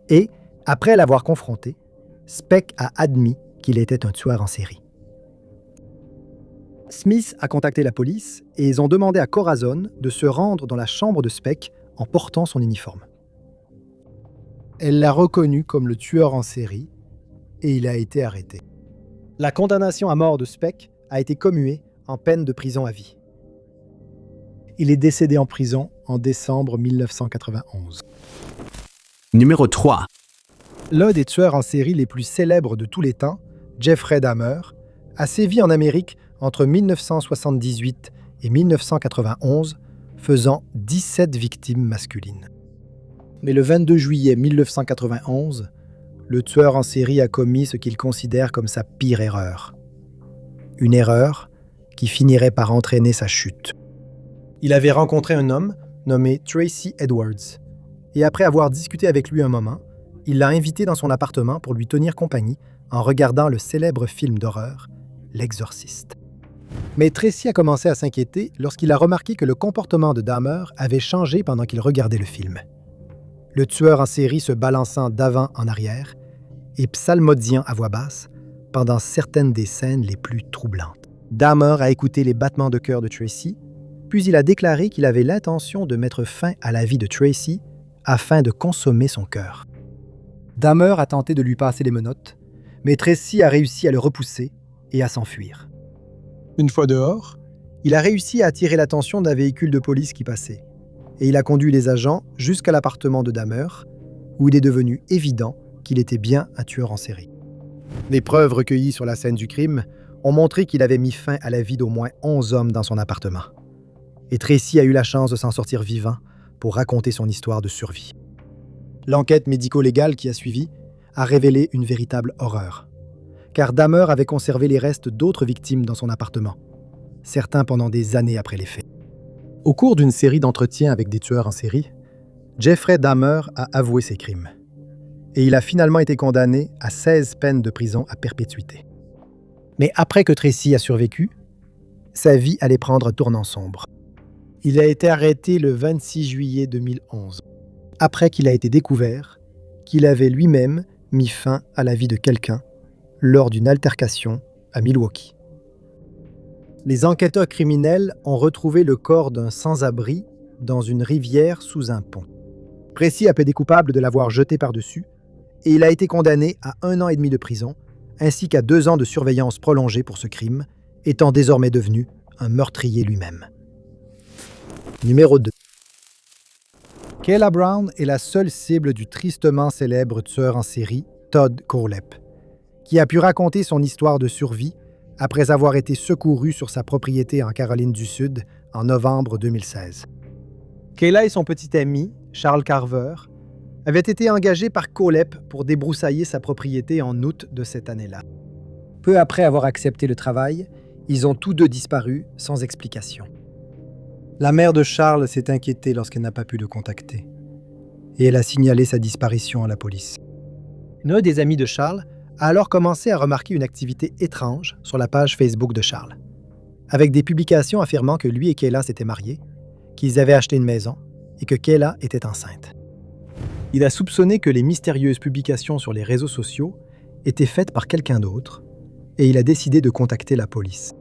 et, après l'avoir confronté, Speck a admis qu'il était un tueur en série. Smith a contacté la police et ils ont demandé à Corazon de se rendre dans la chambre de Speck en portant son uniforme. Elle l'a reconnu comme le tueur en série et il a été arrêté. La condamnation à mort de Speck a été commuée en peine de prison à vie. Il est décédé en prison en décembre 1991. Numéro 3. L'un des tueurs en série les plus célèbres de tous les temps, Jeffrey Dahmer, a sévi en Amérique entre 1978 et 1991, faisant 17 victimes masculines. Mais le 22 juillet 1991, le tueur en série a commis ce qu'il considère comme sa pire erreur. Une erreur qui finirait par entraîner sa chute. Il avait rencontré un homme nommé Tracy Edwards, et après avoir discuté avec lui un moment, il l'a invité dans son appartement pour lui tenir compagnie en regardant le célèbre film d'horreur, L'Exorciste. Mais Tracy a commencé à s'inquiéter lorsqu'il a remarqué que le comportement de Dahmer avait changé pendant qu'il regardait le film. Le tueur en série se balançant d'avant en arrière et psalmodiant à voix basse pendant certaines des scènes les plus troublantes. Dahmer a écouté les battements de cœur de Tracy, puis il a déclaré qu'il avait l'intention de mettre fin à la vie de Tracy afin de consommer son cœur. Dahmer a tenté de lui passer les menottes, mais Tracy a réussi à le repousser et à s'enfuir. Une fois dehors, il a réussi à attirer l'attention d'un véhicule de police qui passait, et il a conduit les agents jusqu'à l'appartement de Dahmer, où il est devenu évident qu'il était bien un tueur en série. Les preuves recueillies sur la scène du crime ont montré qu'il avait mis fin à la vie d'au moins 11 hommes dans son appartement. Et Tracy a eu la chance de s'en sortir vivant pour raconter son histoire de survie. L'enquête médico-légale qui a suivi a révélé une véritable horreur, car Dahmer avait conservé les restes d'autres victimes dans son appartement, certains pendant des années après les faits. Au cours d'une série d'entretiens avec des tueurs en série, Jeffrey Dahmer a avoué ses crimes, et il a finalement été condamné à 16 peines de prison à perpétuité. Mais après que Tracy a survécu, sa vie allait prendre un tournant sombre. Il a été arrêté le 26 juillet 2011, après qu'il a été découvert qu'il avait lui-même mis fin à la vie de quelqu'un lors d'une altercation à Milwaukee. Les enquêteurs criminels ont retrouvé le corps d'un sans-abri dans une rivière sous un pont. Précy a plaidé coupable de l'avoir jeté par-dessus et il a été condamné à 1 an et demi de prison ainsi qu'à 2 ans de surveillance prolongée pour ce crime, étant désormais devenu un meurtrier lui-même. Numéro 2. Kayla Brown est la seule cible du tristement célèbre tueur en série Todd Kohlhepp, qui a pu raconter son histoire de survie après avoir été secouru sur sa propriété en Caroline du Sud en novembre 2016. Kayla et son petit ami, Charles Carver, avaient été engagés par Kohlhepp pour débroussailler sa propriété en août de cette année-là. Peu après avoir accepté le travail, ils ont tous deux disparu sans explication. La mère de Charles s'est inquiétée lorsqu'elle n'a pas pu le contacter, et elle a signalé sa disparition à la police. L'un des amis de Charles a alors commencé à remarquer une activité étrange sur la page Facebook de Charles, avec des publications affirmant que lui et Kayla s'étaient mariés, qu'ils avaient acheté une maison et que Kayla était enceinte. Il a soupçonné que les mystérieuses publications sur les réseaux sociaux étaient faites par quelqu'un d'autre et il a décidé de contacter la police.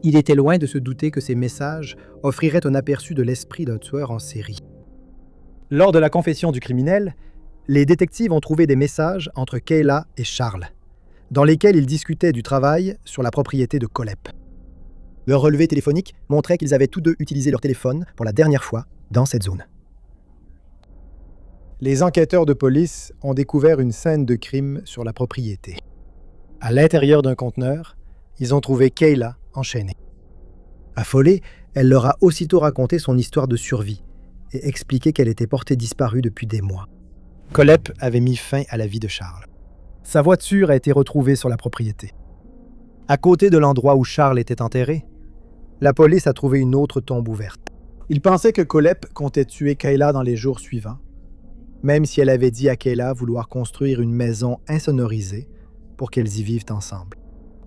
Il était loin de se douter que ces messages offriraient un aperçu de l'esprit d'un tueur en série. Lors de la confession du criminel, les détectives ont trouvé des messages entre Kayla et Charles, dans lesquels ils discutaient du travail sur la propriété de Kohlhepp. Leur relevé téléphonique montrait qu'ils avaient tous deux utilisé leur téléphone pour la dernière fois dans cette zone. Les enquêteurs de police ont découvert une scène de crime sur la propriété. À l'intérieur d'un conteneur, ils ont trouvé Kayla enchaînée. Affolée, elle leur a aussitôt raconté son histoire de survie et expliqué qu'elle était portée disparue depuis des mois. Kohlhepp avait mis fin à la vie de Charles. Sa voiture a été retrouvée sur la propriété. À côté de l'endroit où Charles était enterré, la police a trouvé une autre tombe ouverte. Ils pensaient que Kohlhepp comptait tuer Kayla dans les jours suivants, même si elle avait dit à Kayla vouloir construire une maison insonorisée pour qu'elles y vivent ensemble.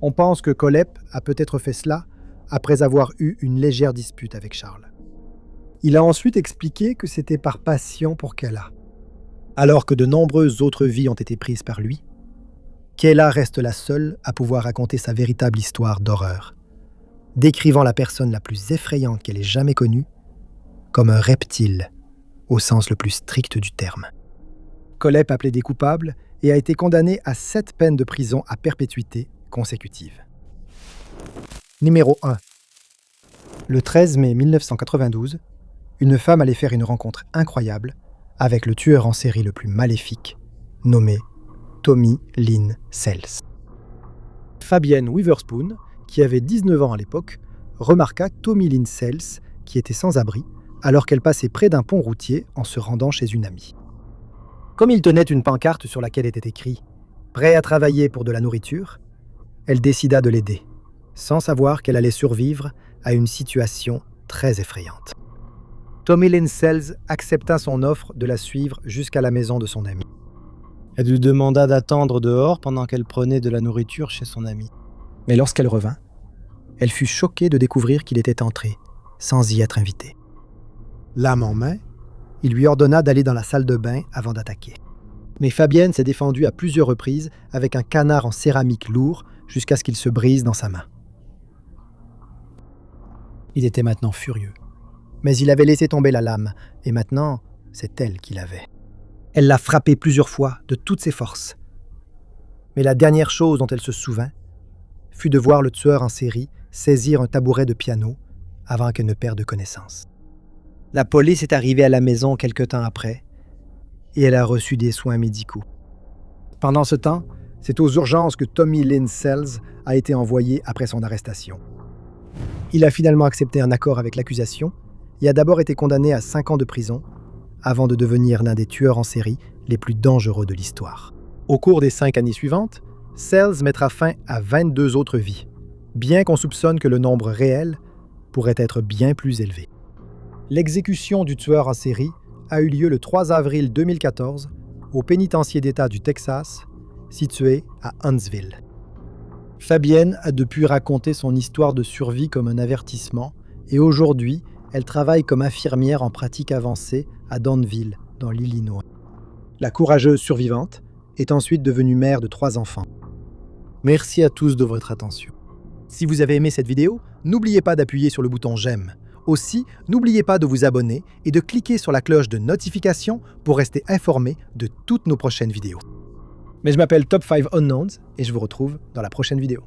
On pense que Kohlhepp a peut-être fait cela après avoir eu une légère dispute avec Charles. Il a ensuite expliqué que c'était par passion pour Kayla. Alors que de nombreuses autres vies ont été prises par lui, Kayla reste la seule à pouvoir raconter sa véritable histoire d'horreur, décrivant la personne la plus effrayante qu'elle ait jamais connue comme un reptile au sens le plus strict du terme. Kohlhepp a plaidé coupable et a été condamné à 7 peines de prison à perpétuité consécutives. Numéro 1. Le 13 mai 1992, une femme allait faire une rencontre incroyable avec le tueur en série le plus maléfique, nommé Tommy Lynn Sells. Fabienne Witherspoon, qui avait 19 ans à l'époque, remarqua Tommy Lynn Sells, qui était sans abri, alors qu'elle passait près d'un pont routier en se rendant chez une amie. Comme il tenait une pancarte sur laquelle était écrit « Prêt à travailler pour de la nourriture », elle décida de l'aider, sans savoir qu'elle allait survivre à une situation très effrayante. Tommy Lynn Sells accepta son offre de la suivre jusqu'à la maison de son ami. Elle lui demanda d'attendre dehors pendant qu'elle prenait de la nourriture chez son ami. Mais lorsqu'elle revint, elle fut choquée de découvrir qu'il était entré, sans y être invité. Lame en main, il lui ordonna d'aller dans la salle de bain avant d'attaquer. Mais Fabienne s'est défendue à plusieurs reprises avec un canard en céramique lourd jusqu'à ce qu'il se brise dans sa main. Il était maintenant furieux. Mais il avait laissé tomber la lame, et maintenant, c'est elle qui l'avait. Elle l'a frappé plusieurs fois, de toutes ses forces. Mais la dernière chose dont elle se souvint fut de voir le tueur en série saisir un tabouret de piano avant qu'elle ne perde connaissance. La police est arrivée à la maison quelque temps après, et elle a reçu des soins médicaux. Pendant ce temps, c'est aux urgences que Tommy Lynn Sells a été envoyé après son arrestation. Il a finalement accepté un accord avec l'accusation et a d'abord été condamné à 5 ans de prison avant de devenir l'un des tueurs en série les plus dangereux de l'histoire. Au cours des 5 années suivantes, Sells mettra fin à 22 autres vies, bien qu'on soupçonne que le nombre réel pourrait être bien plus élevé. L'exécution du tueur en série a eu lieu le 3 avril 2014 au pénitencier d'État du Texas, situé à Huntsville. Fabienne a depuis raconté son histoire de survie comme un avertissement et aujourd'hui, elle travaille comme infirmière en pratique avancée à Danville, dans l'Illinois. La courageuse survivante est ensuite devenue mère de 3 enfants. Merci à tous de votre attention. Si vous avez aimé cette vidéo, n'oubliez pas d'appuyer sur le bouton j'aime. Aussi, n'oubliez pas de vous abonner et de cliquer sur la cloche de notification pour rester informé de toutes nos prochaines vidéos. Mais je m'appelle Top 5 Unknowns et je vous retrouve dans la prochaine vidéo.